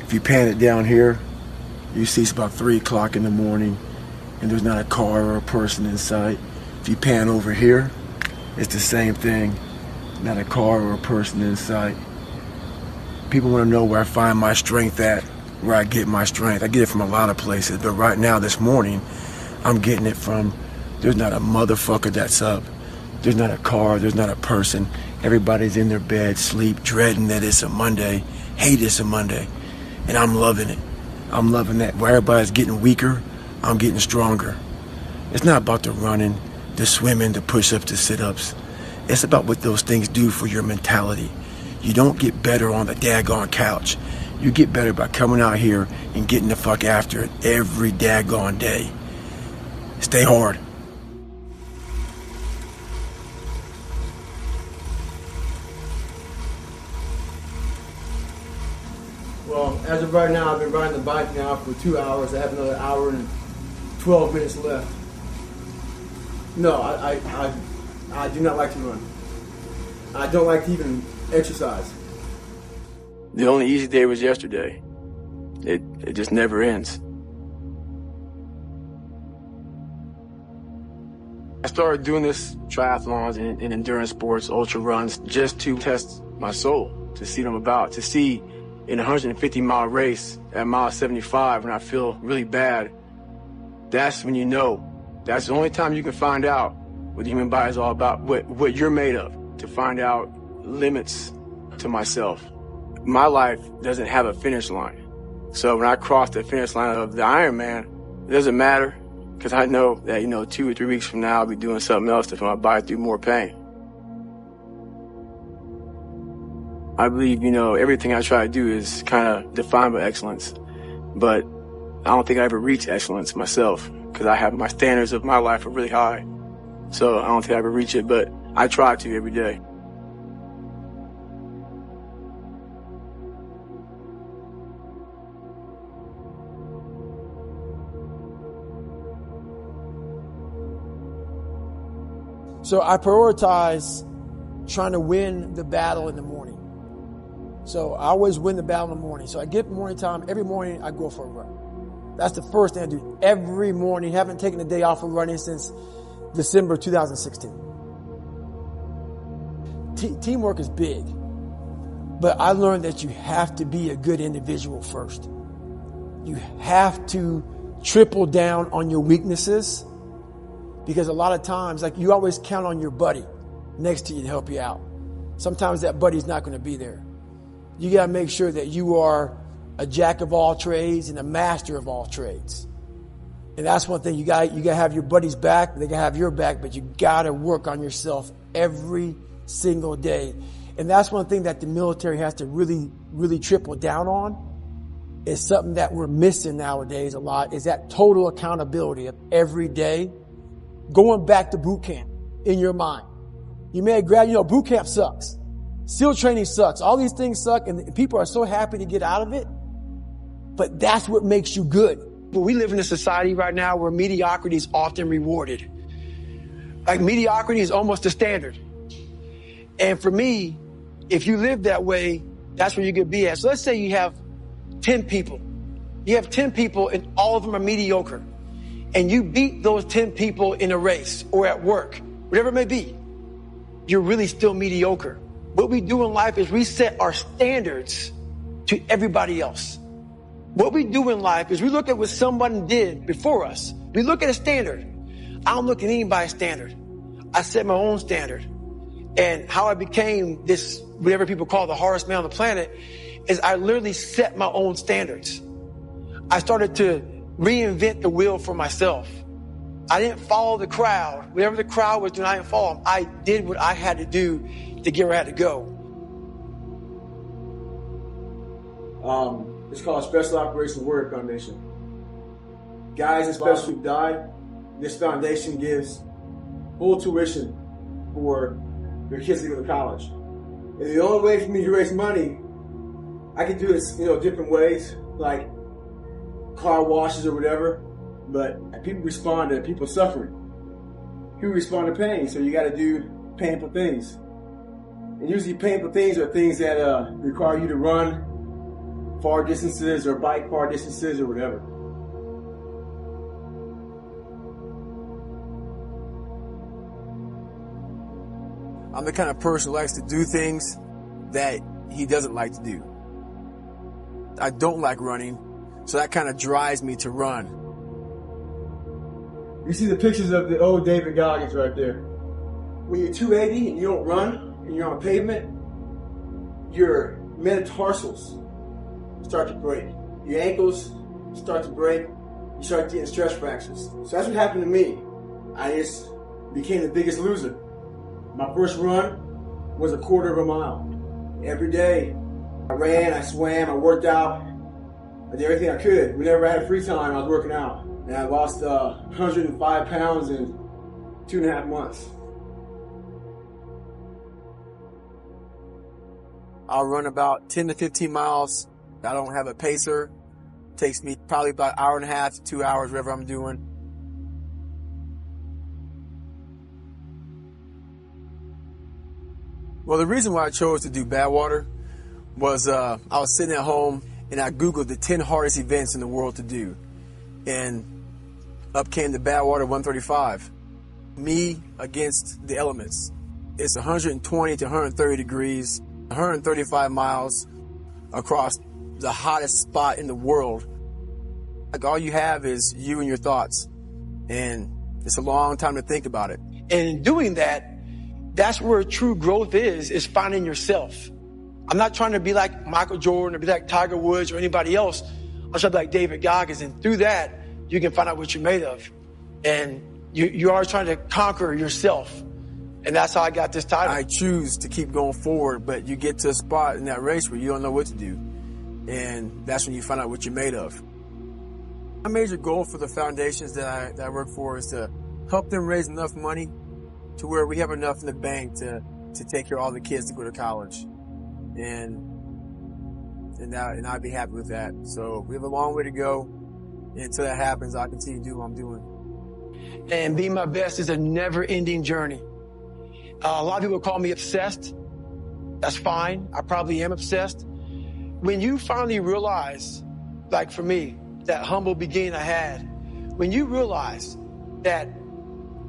If you pan it down here, you see it's about 3 o'clock in the morning and there's not a car or a person in sight. If you pan over here, it's the same thing. Not a car or a person in sight. People want to know where I find my strength at, where I get my strength. I get it from a lot of places, but right now, this morning, I'm getting it from, there's not a motherfucker that's up. There's not a car, there's not a person. Everybody's in their bed, sleep, dreading that it's a Monday, hate it's a Monday. And I'm loving it. I'm loving that. Where everybody's getting weaker, I'm getting stronger. It's not about the running, the swimming, the push-ups, the sit-ups. It's about what those things do for your mentality. You don't get better on the daggone couch. You get better by coming out here and getting the fuck after it every daggone day. Stay hard. Well, as of right now, I've been riding the bike now for 2 hours. I have another hour and 12 minutes left. No, I do not like to run. I don't like to even exercise. The only easy day was yesterday. It just never ends. I started doing this triathlons and endurance sports, ultra runs, just to test my soul, to see what I'm about, to see in a 150-mile race at mile 75 when I feel really bad. That's when you know. That's the only time you can find out what the human body is all about, what you're made of, to find out limits to myself. My life doesn't have a finish line. So when I cross the finish line of the Ironman, it doesn't matter, because I know that, 2 or 3 weeks from now, I'll be doing something else to put my body through more pain. I believe, everything I try to do is kind of defined by excellence, but I don't think I ever reach excellence myself, because I have my standards of my life are really high. So I don't think I ever reach it, but I try to every day. So I prioritize trying to win the battle in the morning. So I always win the battle in the morning. So I get morning time. Every morning I go for a run. That's the first thing I do every morning. Haven't taken a day off of running since December 2016. Teamwork is big. But I learned that you have to be a good individual first. You have to triple down on your weaknesses, because a lot of times, you always count on your buddy next to you to help you out. Sometimes that buddy's not going to be there. You got to make sure that you are a jack of all trades and a master of all trades. And that's one thing, you got to have your buddies back, they got to have your back, but you got to work on yourself every single day. And that's one thing that the military has to really, really triple down on. It's something that we're missing nowadays a lot, is that total accountability of every day going back to boot camp in your mind. You may have boot camp sucks. SEAL training sucks. All these things suck, and people are so happy to get out of it. But that's what makes you good. But we live in a society right now where mediocrity is often rewarded. Mediocrity is almost the standard. And for me, if you live that way, that's where you could be at. So let's say you have 10 people. You have 10 people and all of them are mediocre. And you beat those 10 people in a race or at work, whatever it may be. You're really still mediocre. What we do in life is we set our standards to everybody else. What we do in life is we look at what someone did before us. We look at a standard. I don't look at anybody's standard. I set my own standard. And how I became this, whatever people call the hardest man on the planet, is I literally set my own standards. I started to reinvent the wheel for myself. I didn't follow the crowd. Whatever the crowd was doing, I didn't follow them. I did what I had to do to get where I had to go. It's called Special Operations Warrior Foundation. Guys especially who died, this foundation gives full tuition for their kids to go to college. And the only way for me to raise money, I can do this, different ways, like car washes or whatever, but people respond to people suffering. People respond to pain, so you got to do painful things. And usually painful things are things that require you to run far distances or bike far distances or whatever. I'm the kind of person who likes to do things that he doesn't like to do. I don't like running, so that kind of drives me to run. You see the pictures of the old David Goggins right there. When you're 280 and you don't run and you're on pavement, your metatarsals start to break. Your ankles start to break. You start getting stress fractures. So that's what happened to me. I just became the biggest loser. My first run was a quarter of a mile. Every day, I ran, I swam, I worked out. I did everything I could. Whenever I had free time, I was working out. And I lost 105 pounds in 2.5 months. I'll run about 10 to 15 miles. I don't have a pacer. It takes me probably about an hour and a half to 2 hours, whatever I'm doing. Well, the reason why I chose to do Badwater was I was sitting at home and I Googled the 10 hardest events in the world to do. And up came the Badwater 135. Me against the elements. It's 120 to 130 degrees, 135 miles across the hottest spot in the world. Like all you have is you and your thoughts. And it's a long time to think about it. And in doing that, that's where true growth is finding yourself. I'm not trying to be like Michael Jordan or be like Tiger Woods or anybody else. I'm trying to be like David Goggins. And through that, you can find out what you're made of. And you are trying to conquer yourself. And that's how I got this title. I choose to keep going forward, but you get to a spot in that race where you don't know what to do. And that's when you find out what you're made of. My major goal for the foundations that I work for is to help them raise enough money to where we have enough in the bank to take care of all the kids to go to college. And I'd be happy with that. So we have a long way to go. And until that happens, I'll continue to do what I'm doing. And being my best is a never-ending journey. A lot of people call me obsessed. That's fine. I probably am obsessed. When you finally realize, like for me, that humble beginning I had, when you realize that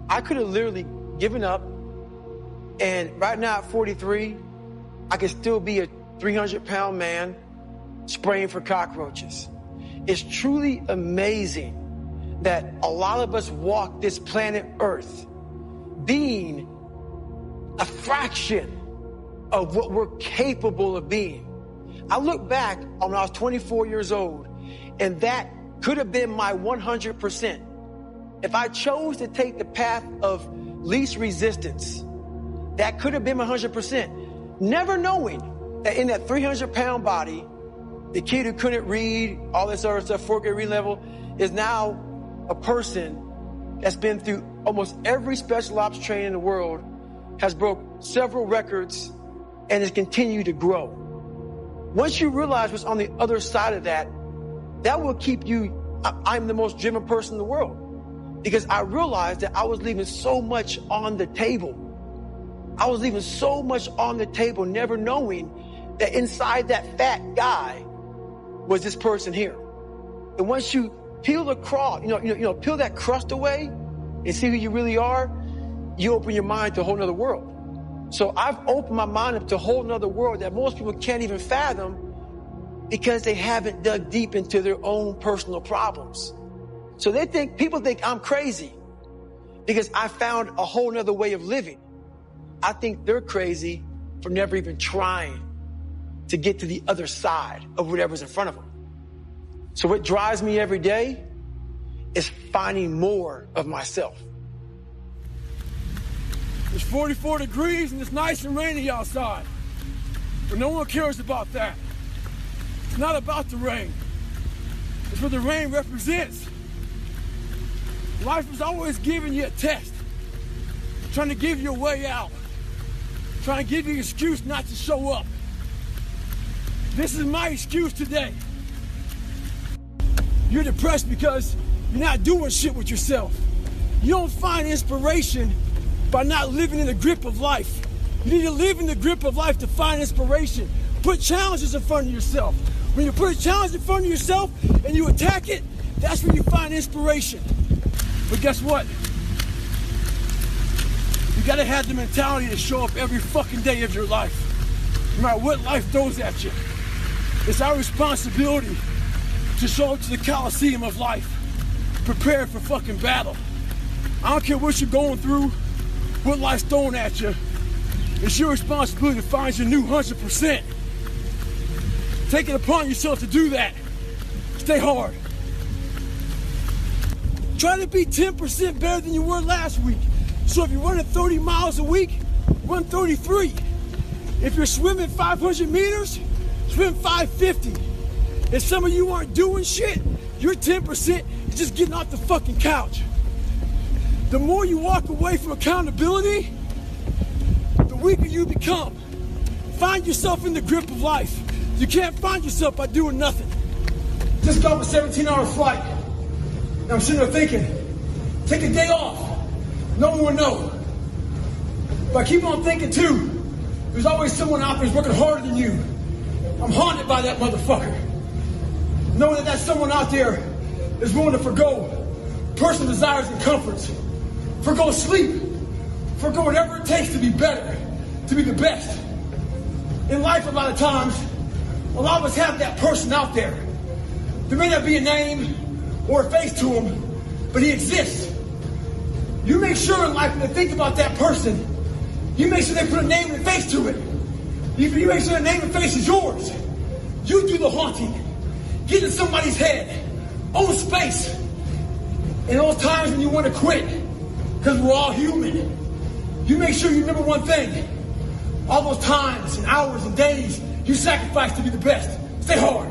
I could have literally given up, and right now at 43, I could still be a 300-pound man spraying for cockroaches. It's truly amazing that a lot of us walk this planet Earth being a fraction of what we're capable of being. I look back on when I was 24 years old, and that could have been my 100%. If I chose to take the path of least resistance, that could have been my 100%. Never knowing that in that 300-pound body, the kid who couldn't read, all this other stuff, 4th grade reading level, is now a person that's been through almost every special ops training in the world, has broke several records, and has continued to grow. Once you realize what's on the other side of that, that will keep you, I'm the most driven person in the world. Because I realized that I was leaving so much on the table. I was leaving so much on the table, never knowing that inside that fat guy was this person here. And once you peel the crust, peel that crust away and see who you really are, you open your mind to a whole nother world. So I've opened my mind up to a whole nother world that most people can't even fathom because they haven't dug deep into their own personal problems. So people think I'm crazy because I found a whole nother way of living. I think they're crazy for never even trying to get to the other side of whatever's in front of them. So what drives me every day is finding more of myself. It's 44 degrees and it's nice and rainy outside. But no one cares about that. It's not about the rain. It's what the rain represents. Life is always giving you a test. Trying to give you a way out. Trying to give you an excuse not to show up. This is my excuse today. You're depressed because you're not doing shit with yourself. You don't find inspiration by not living in the grip of life. You need to live in the grip of life to find inspiration. Put challenges in front of yourself. When you put a challenge in front of yourself and you attack it, that's when you find inspiration. But guess what? You gotta have the mentality to show up every fucking day of your life. No matter what life throws at you. It's our responsibility to show up to the Coliseum of life, prepared for fucking battle. I don't care what you're going through, what life's throwing at you. It's your responsibility to find your new 100%. Take it upon yourself to do that. Stay hard. Try to be 10% better than you were last week. So if you're running 30 miles a week, run 33. If you're swimming 500 meters, swim 550. If some of you aren't doing shit, your 10% is just getting off the fucking couch. The more you walk away from accountability, the weaker you become. Find yourself in the grip of life. You can't find yourself by doing nothing. Just got off a 17-hour flight. And I'm sitting there thinking, take a day off. No one will know. But I keep on thinking too, there's always someone out there who's working harder than you. I'm haunted by that motherfucker. Knowing that that someone out there is willing to forgo personal desires and comforts, forgo sleep, forgo whatever it takes to be better, to be the best. In life, a lot of times, a lot of us have that person out there. There may not be a name or a face to him, but he exists. You make sure in life when they think about that person, you make sure they put a name and a face to it. You make sure that name and face is yours. You do the haunting. Get in somebody's head. Own space. In those times when you want to quit, because we're all human, you make sure you remember one thing. All those times and hours and days you sacrificed to be the best. Stay hard.